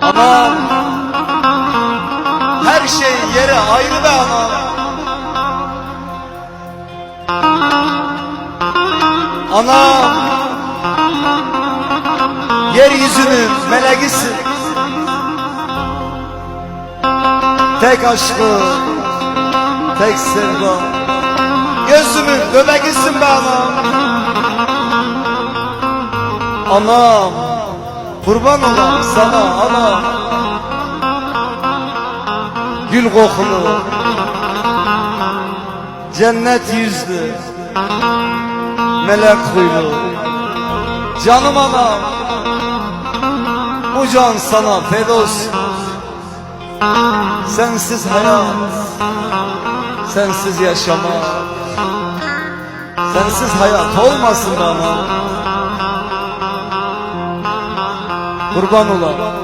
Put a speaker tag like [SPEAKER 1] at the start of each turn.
[SPEAKER 1] Anam, her şey yeri ayrı be anam. Anam, yeryüzünün meleğisin. Tek aşkı, tek sevda, gözümün göbeğisin be anam. Anam, kurban olam sana anam. Gül kokulu, cennet yüzlü, melek huylu, canım anam. Bu can sana feda olsun. Sensiz hayat, sensiz yaşama, sensiz hayat olmasın bana. Kurban olam.